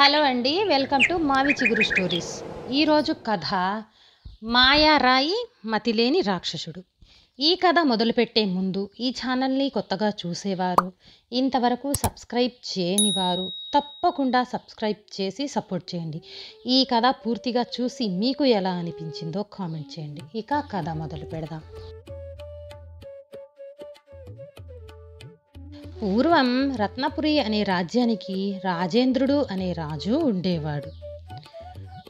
Hello అండి. Welcome to మావి చిగురు స్టోరీస్. ఈరోజు కథ మాయారాయి మతిలేని రాక్షసుడు. ఈ కథ మొదలుపెట్టే ముందు ఈ ఛానల్ని కొత్తగా చూసేవారు, ఇంతవరకు సబ్స్క్రైబ్ చేయని వారు తప్పకుండా సబ్స్క్రైబ్ చేసి సపోర్ట్ చేయండి. ఈ కథ పూర్తిగా చూసి మీకు ఎలా అనిపించిందో కామెంట్ చేయండి. ఇక కథ మొదలు పెడదాం. పూర్వం రత్నపురి అనే రాజ్యానికి రాజేంద్రుడు అనే రాజు ఉండేవాడు.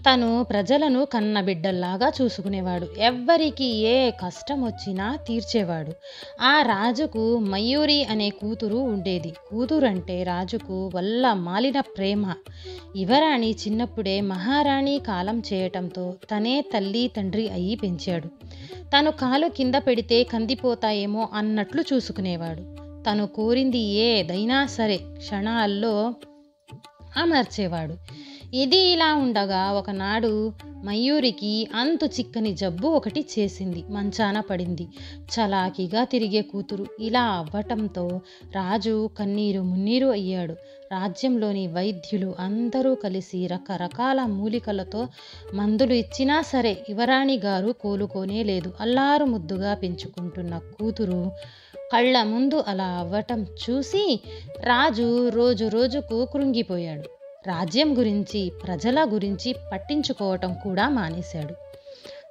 తను ప్రజలను కన్నబిడ్డల్లాగా చూసుకునేవాడు. ఎవ్వరికి ఏ కష్టం వచ్చినా తీర్చేవాడు. ఆ రాజుకు మయూరి అనే కూతురు ఉండేది. కూతురంటే రాజుకు వల్ల మాలిన ప్రేమ. యువరాణి చిన్నప్పుడే మహారాణి కాలం చేయటంతో తనే తల్లి తండ్రి అయ్యి పెంచాడు. తను కాలు కింద పెడితే కందిపోతాయేమో అన్నట్లు చూసుకునేవాడు. తను కోరింది ఏదైనా సరే క్షణాల్లో అమర్చేవాడు. ఇది ఇలా ఉండగా ఒకనాడు మయూరికి అంతు చిక్కని జబ్బు ఒకటి చేసింది. మంచాన పడింది. చలాకీగా తిరిగే కూతురు ఇలా అవ్వటంతో రాజు కన్నీరు మున్నీరు అయ్యాడు. రాజ్యంలోని వైద్యులు అందరూ కలిసి రకరకాల మూలికలతో మందులు ఇచ్చినా సరే యువరాణి గారు కోలుకోనే లేదు. అల్లారు ముద్దుగా పెంచుకుంటున్న కూతురు కళ్ళ ముందు అలా అవ్వటం చూసి రాజు రోజు రోజుకు కృంగిపోయాడు. రాజ్యం గురించి ప్రజల గురించి పట్టించుకోవటం కూడా మానేశాడు.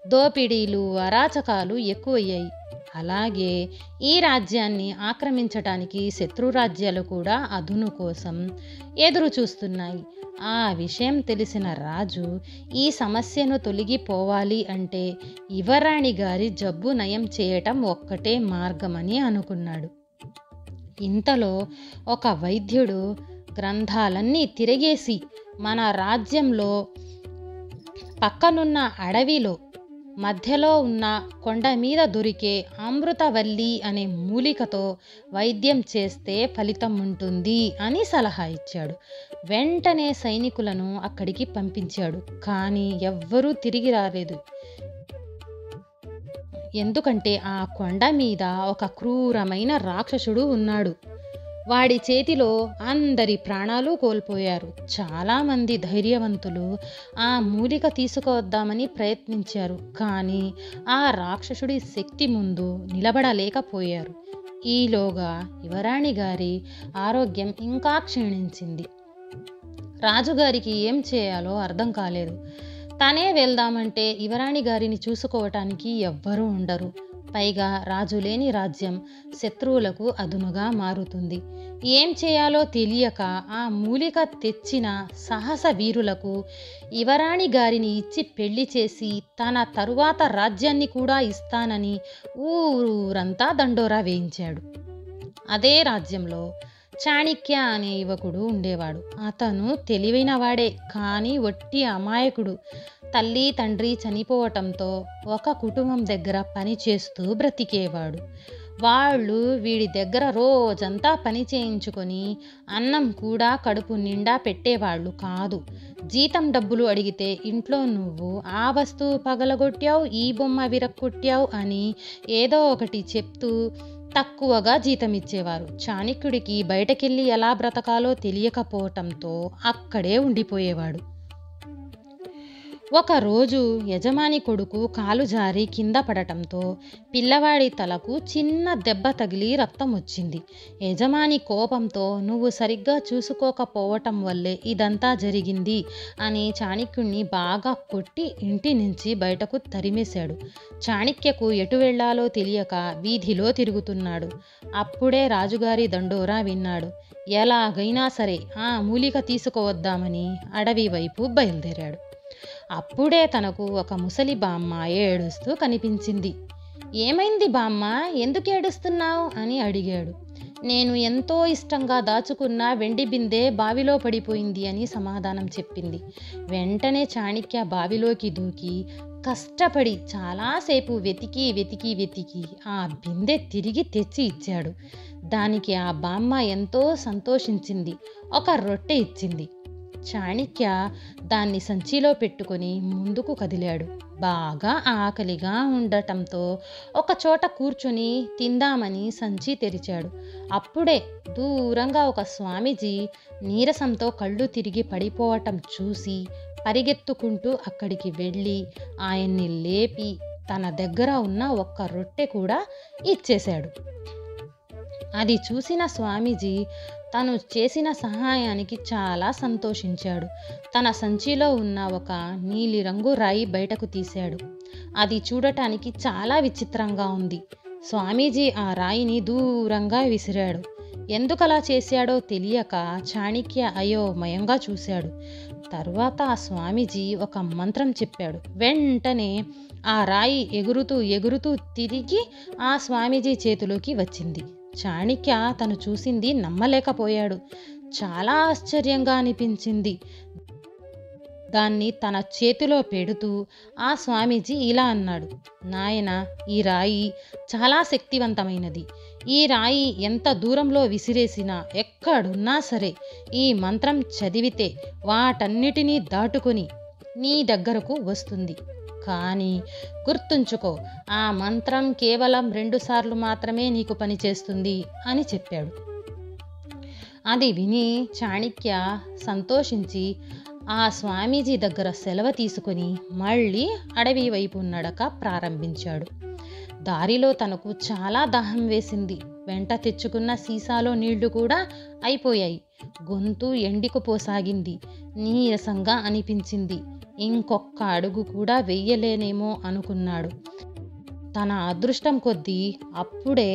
దోపిడీలు అరాచకాలు ఎక్కువయ్యాయి. అలాగే ఈ రాజ్యాన్ని ఆక్రమించటానికి శత్రు రాజ్యాలు కూడా అదును కోసం ఎదురు చూస్తున్నాయి. ఆ విషయం తెలిసిన రాజు ఈ సమస్యను తొలగిపోవాలి అంటే యువరాణి గారి జబ్బు నయం చేయటం ఒక్కటే మార్గమని అనుకున్నాడు. ఇంతలో ఒక వైద్యుడు గ్రంథాలన్నీ తిరిగేసి మన రాజ్యంలో పక్కనున్న అడవిలో మధ్యలో ఉన్న కొండ మీద దొరికే అమృతవల్లి అనే మూలికతో వైద్యం చేస్తే ఫలితం ఉంటుంది అని సలహా ఇచ్చాడు. వెంటనే సైనికులను అక్కడికి పంపించాడు. కానీ ఎవ్వరూ తిరిగి రాలేదు. ఎందుకంటే ఆ కొండ మీద ఒక క్రూరమైన రాక్షసుడు ఉన్నాడు. వాడి చేతిలో అందరి ప్రాణాలు కోల్పోయారు. చాలామంది ధైర్యవంతులు ఆ మూలిక తీసుకువద్దామని ప్రయత్నించారు. కానీ ఆ రాక్షసుడి శక్తి ముందు నిలబడలేకపోయారు. ఈలోగా యువరాణి గారి ఆరోగ్యం ఇంకా క్షీణించింది. రాజుగారికి ఏం చేయాలో అర్థం కాలేదు. తనే వెళ్దామంటే యువరాణి గారిని చూసుకోవటానికి ఎవ్వరూ ఉండరు. పైగా రాజు లేని రాజ్యం శత్రువులకు అదునుగా మారుతుంది. ఏం చేయాలో తెలియక ఆ మూలిక తెచ్చిన సాహస వీరులకు యువరాణి గారిని ఇచ్చి పెళ్లి చేసి తన తరువాత రాజ్యాన్ని కూడా ఇస్తానని ఊరంతా దండోరా వేయించాడు. అదే రాజ్యంలో చాణక్య అనే యువకుడు ఉండేవాడు. అతను తెలివైన వాడే, కానీ ఒట్టి అమాయకుడు. తల్లి తండ్రి చనిపోవటంతో ఒక కుటుంబం దగ్గర పని చేస్తూ బ్రతికేవాడు. వాళ్ళు వీడి దగ్గర రోజంతా పని చేయించుకొని అన్నం కూడా కడుపు నిండా పెట్టేవాళ్ళు కాదు. జీతం డబ్బులు అడిగితే ఇంట్లో నువ్వు ఆ వస్తువు పగలగొట్టావు, ఈ బొమ్మ విరక్కొట్టావు అని ఏదో ఒకటి చెప్తూ తక్కువగా జీతం ఇచ్చేవారు. చాణక్యుడికి బయటకెళ్ళి ఎలా బ్రతకాలో తెలియకపోవటంతో అక్కడే ఉండిపోయేవాడు. ఒకరోజు యజమాని కొడుకు కాలు జారి కింద పడటంతో పిల్లవాడి తలకు చిన్న దెబ్బ తగిలి రక్తం వచ్చింది. యజమాని కోపంతో నువ్వు సరిగ్గా చూసుకోకపోవటం వల్లే ఇదంతా జరిగింది అని చాణక్యుణ్ణి బాగా కొట్టి ఇంటి నుంచి బయటకు తరిమేశాడు. చాణక్యకు ఎటు వెళ్లాలో తెలియక వీధిలో తిరుగుతున్నాడు. అప్పుడే రాజుగారి దండోరా విన్నాడు. ఎలాగైనా సరే ఆ మూలిక తీసుకువద్దామని అడవి వైపు బయలుదేరాడు. అప్పుడే తనకు ఒక ముసలి బామ్మ ఏడుస్తూ కనిపించింది. ఏమైంది బామ్మ, ఎందుకు ఏడుస్తున్నావు అని అడిగాడు. నేను ఎంతో ఇష్టంగా దాచుకున్న వెండి బిందె బావిలో పడిపోయింది అని సమాధానం చెప్పింది. వెంటనే చాణక్య బావిలోకి దూకి కష్టపడి చాలాసేపు వెతికి వెతికి వెతికి ఆ బిందె తిరిగి తెచ్చి ఇచ్చాడు. దానికి ఆ బామ్మ ఎంతో సంతోషించింది. ఒక రొట్టె ఇచ్చింది. చాణక్య దాన్ని సంచిలో పెట్టుకొని ముందుకు కదిలాడు. బాగా ఆకలిగా ఉండటంతో ఒకచోట కూర్చుని తిందామని సంచి తెరిచాడు. అప్పుడే దూరంగా ఒక స్వామీజీ నీరసంతో కళ్ళు తిరిగి పడిపోవటం చూసి పరిగెత్తుకుంటూ అక్కడికి వెళ్ళి ఆయన్ని లేపి తన దగ్గర ఉన్న ఒక్క రొట్టె కూడా ఇచ్చేశాడు. అది చూసిన స్వామీజీ తను చేసిన సహాయానికి చాలా సంతోషించాడు. తన సంచిలో ఉన్న ఒక నీలిరంగు రాయి బయటకు తీశాడు. అది చూడటానికి చాలా విచిత్రంగా ఉంది. స్వామీజీ ఆ రాయిని దూరంగా విసిరాడు. ఎందుకలా చేశాడో తెలియక చాణక్య అయోమయంగా చూశాడు. తరువాత ఆ స్వామీజీ ఒక మంత్రం చెప్పాడు. వెంటనే ఆ రాయి ఎగురుతూ ఎగురుతూ తిరిగి ఆ స్వామీజీ చేతిలోకి వచ్చింది. చాణక్య తను చూసింది నమ్మలేకపోయాడు. చాలా ఆశ్చర్యంగా అనిపించింది. దాన్ని తన చేతిలో పెడుతూ ఆ స్వామీజీ ఇలా అన్నాడు. నాయనా, ఈ రాయి చాలా శక్తివంతమైనది. ఈ రాయి ఎంత దూరంలో విసిరేసినా ఎక్కడున్నా సరే ఈ మంత్రం చదివితే వాటన్నిటినీ దాటుకొని నీ దగ్గరకు వస్తుంది. కానీ గుర్తుంచుకో, ఆ మంత్రం కేవలం 2 సార్లు మాత్రమే నీకు పనిచేస్తుంది అని చెప్పాడు. అది విని చాణక్య సంతోషించి ఆ స్వామీజీ దగ్గర సెలవు తీసుకుని మళ్ళీ అడవి వైపు నడక ప్రారంభించాడు. దారిలో తనకు చాలా దాహం వేసింది. వెంట తెచ్చుకున్న సీసాలో నీళ్లు కూడా అయిపోయాయి. గొంతు ఎండిపోసాగింది. నీరసంగా అనిపించింది. ఇంకొక్క అడుగు కూడా వెయ్యలేనేమో అనుకున్నాడు. తన అదృష్టం కొద్దీ అప్పుడే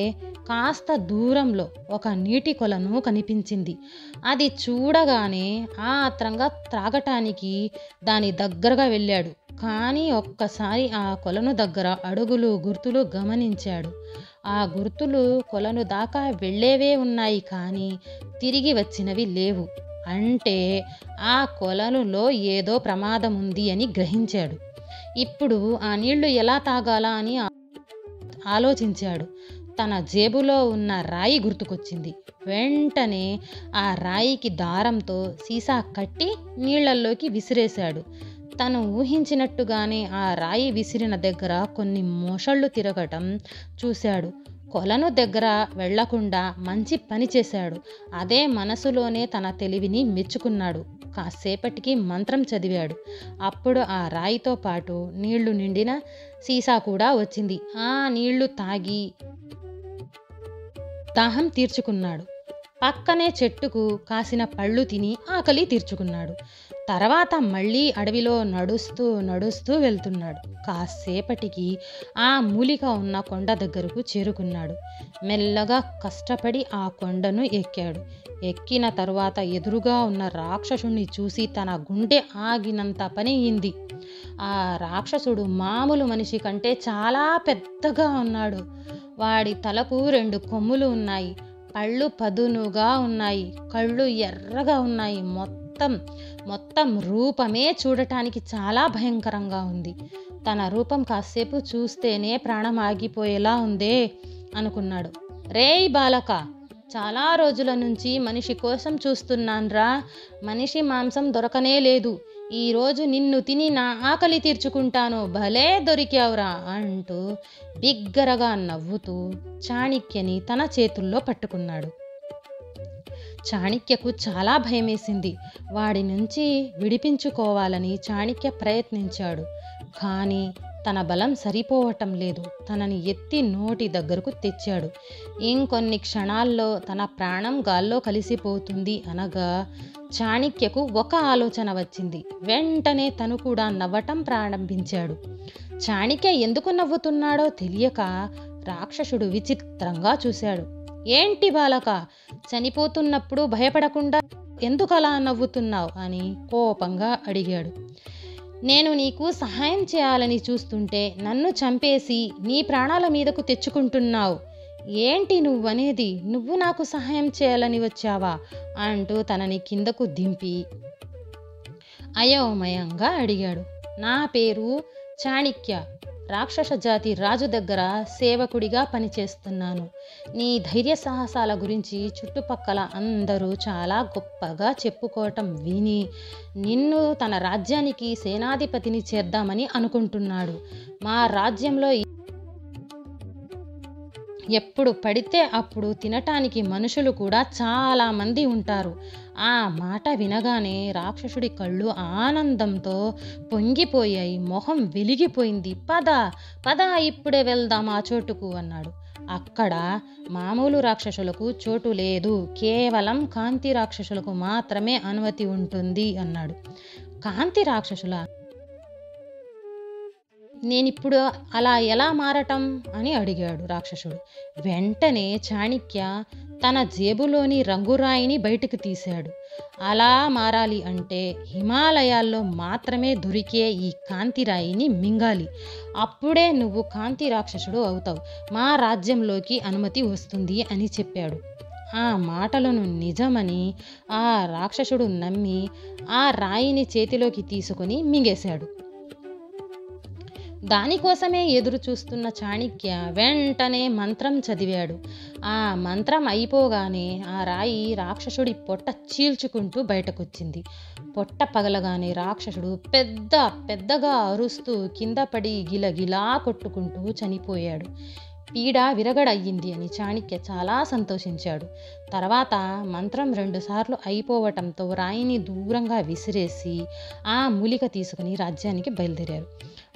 కాస్త దూరంలో ఒక నీటి కొలను కనిపించింది. అది చూడగానే ఆత్రంగా త్రాగటానికి దాని దగ్గరగా వెళ్ళాడు. కానీ ఒక్కసారి ఆ కొలను దగ్గర అడుగులు గుర్తులు గమనించాడు. ఆ గుర్తులు కొలను దాకా వెళ్ళేవే ఉన్నాయి, కానీ తిరిగి వచ్చినవి లేవు. అంటే ఆ కొలనులో ఏదో ప్రమాదం ఉంది అని గ్రహించాడు. ఇప్పుడు ఆ నీళ్లు ఎలా తాగాలా అని ఆలోచించాడు. తన జేబులో ఉన్న రాయి గుర్తుకొచ్చింది. వెంటనే ఆ రాయికి దారంతో సీసా కట్టి నీళ్లల్లోకి విసిరేశాడు. తను ఊహించినట్టుగానే ఆ రాయి విసిరిన దగ్గర కొన్ని మొషళ్ళు తిరగటం చూశాడు. కొలను దగ్గర వెళ్లకుండా మంచి పని చేశాడు. అదే మనసులోనే తన తెలివిని మెచ్చుకున్నాడు. కాసేపటికి మంత్రం చదివాడు. అప్పుడు ఆ రాయితో పాటు నీళ్లు నిండిన సీసా కూడా వచ్చింది. ఆ నీళ్లు తాగి దాహం తీర్చుకున్నాడు. పక్కనే చెట్టుకు కాసిన పళ్ళు తిని ఆకలి తీర్చుకున్నాడు. తర్వాత మళ్ళీ అడవిలో నడుస్తూ వెళ్తున్నాడు. కాసేపటికి ఆ మూలిక ఉన్న కొండ దగ్గరకు చేరుకున్నాడు. మెల్లగా కష్టపడి ఆ కొండను ఎక్కాడు. ఎక్కిన తరువాత ఎదురుగా ఉన్న రాక్షసుని చూసి తన గుండె ఆగినంత పని అయింది. ఆ రాక్షసుడు మామూలు మనిషి కంటే చాలా పెద్దగా ఉన్నాడు. వాడి తలకు 2 కొమ్ములు ఉన్నాయి. పళ్ళు పదునుగా ఉన్నాయి. కళ్ళు ఎర్రగా ఉన్నాయి. మొత్తం రూపమే చూడటానికి చాలా భయంకరంగా ఉంది. తన రూపం కాసేపు చూస్తేనే ప్రాణం ఆగిపోయేలా ఉందే అనుకున్నాడు. రేయ్ బాలక, చాలా రోజుల నుంచి మనిషి కోసం చూస్తున్నాన్రా. మనిషి మాంసం దొరకనే లేదు. ఈరోజు నిన్ను తిని నా ఆకలి తీర్చుకుంటాను. భలే దొరికావురా అంటూ బిగ్గరగా నవ్వుతూ చాణక్యని తన చేతుల్లో పట్టుకున్నాడు. చాణక్యకు చాలా భయమేసింది. వాడి నుంచి విడిపించుకోవాలని చాణక్య ప్రయత్నించాడు. కానీ తన బలం సరిపోవటం లేదు. తనని ఎత్తి నోటి దగ్గరకు తెచ్చాడు. ఇంకొన్ని క్షణాల్లో తన ప్రాణం గాల్లో కలిసిపోతుంది అనగా చాణక్యకు ఒక ఆలోచన వచ్చింది. వెంటనే తను కూడా నవ్వటం ప్రారంభించాడు. చాణక్య ఎందుకు నవ్వుతున్నాడో తెలియక రాక్షసుడు విచిత్రంగా చూశాడు. ఏంటి బాలక, చనిపోతున్నప్పుడు భయపడకుండా ఎందుకలా నవ్వుతున్నావు అని కోపంగా అడిగాడు. నేను నీకు సహాయం చేయాలని చూస్తుంటే నన్ను చంపేసి నీ ప్రాణాల మీదకు తెచ్చుకుంటున్నావు. ఏంటి నువ్వనేది? నువ్వు నాకు సహాయం చేయాలని వచ్చావా అంటూ తనని కిందకు దింపి అయోమయంగా అడిగాడు. నా పేరు చాణక్య, రాక్షస జాతి రాజు దగ్గర సేవకుడిగా పనిచేస్తున్నాను. నీ ధైర్య సాహసాల గురించి చుట్టుపక్కల అందరూ చాలా గొప్పగా చెప్పుకోవటం విని నిన్ను తన రాజ్యానికి సేనాధిపతిని చేద్దామని అనుకుంటున్నాడు. మా రాజ్యంలో ఎప్పుడు పడితే అప్పుడు తినటానికి మనుషులు కూడా చాలామంది ఉంటారు. ఆ మాట వినగానే రాక్షసుడి కళ్ళు ఆనందంతో పొంగిపోయాయి. మొహం వెలిగిపోయింది. పద పద, ఇప్పుడే వెళ్దాం ఆ చోటుకు అన్నాడు. అక్కడ మామూలు రాక్షసులకు చోటు లేదు, కేవలం కాంతి రాక్షసులకు మాత్రమే అనుమతి ఉంటుంది అన్నాడు. కాంతి రాక్షసుల? నేనిప్పుడు అలా ఎలా మారటం అని అడిగాడు రాక్షసుడు. వెంటనే చాణక్య తన జేబులోని రంగురాయిని బయటకు తీశాడు. అలా మారాలి అంటే హిమాలయాల్లో మాత్రమే దొరికే ఈ కాంతిరాయిని మింగాలి. అప్పుడే నువ్వు కాంతి రాక్షసుడు అవుతావు. మా రాజ్యంలోకి అనుమతి వస్తుంది అని చెప్పాడు. ఆ మాటలను నిజమని ఆ రాక్షసుడు నమ్మి ఆ రాయిని చేతిలోకి తీసుకొని మింగేశాడు. దానికోసమే ఎదురు చూస్తున్న చాణక్య వెంటనే మంత్రం చదివాడు. ఆ మంత్రం అయిపోగానే ఆ రాయి రాక్షసుడి పొట్ట చీల్చుకుంటూ బయటకొచ్చింది. పొట్ట పగలగానే రాక్షసుడు పెద్దగా అరుస్తూ కింద పడి గిలగిలా కొట్టుకుంటూ చనిపోయాడు. పీడ విరగడయ్యింది అని చాణక్య చాలా సంతోషించాడు. తర్వాత మంత్రం 2 సార్లు అయిపోవటంతో రాయిని దూరంగా విసిరేసి ఆ మూలిక తీసుకుని రాజ్యానికి బయలుదేరారు.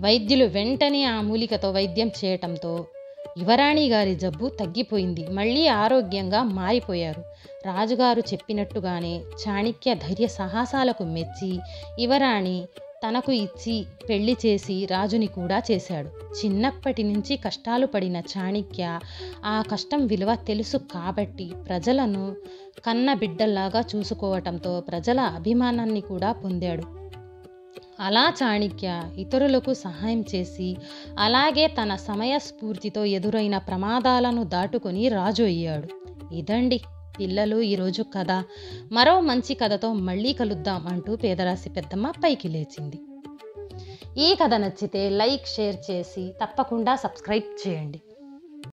వైద్యులు వెంటనే ఆ మూలికతో వైద్యం చేయటంతో యువరాణి గారి జబ్బు తగ్గిపోయింది. మళ్ళీ ఆరోగ్యంగా మారిపోయారు. రాజుగారు చెప్పినట్టుగానే చాణక్య ధైర్య సాహసాలకు మెచ్చి యువరాణి తనకు ఇచ్చి పెళ్లి చేసి రాజుని కూడా చేశాడు. చిన్నప్పటి నుంచి కష్టాలు పడిన చాణక్య ఆ కష్టం విలువ తెలుసు కాబట్టి ప్రజలను కన్న బిడ్డల్లాగా చూసుకోవటంతో ప్రజల అభిమానాన్ని కూడా పొందాడు. అలా చాణక్య ఇతరులకు సహాయం చేసి అలాగే తన సమయస్ఫూర్తితో ఎదురైన ప్రమాదాలను దాటుకొని రాజు అయ్యాడు. ఇదండి పిల్లలు ఈరోజు కథ. మరో మంచి కథతో మళ్ళీ కలుద్దాం అంటూ పేదరాశి పెద్దమ్మ పైకి లేచింది. ఈ కథ నచ్చితే లైక్, షేర్ చేసి తప్పకుండా సబ్స్క్రైబ్ చేయండి.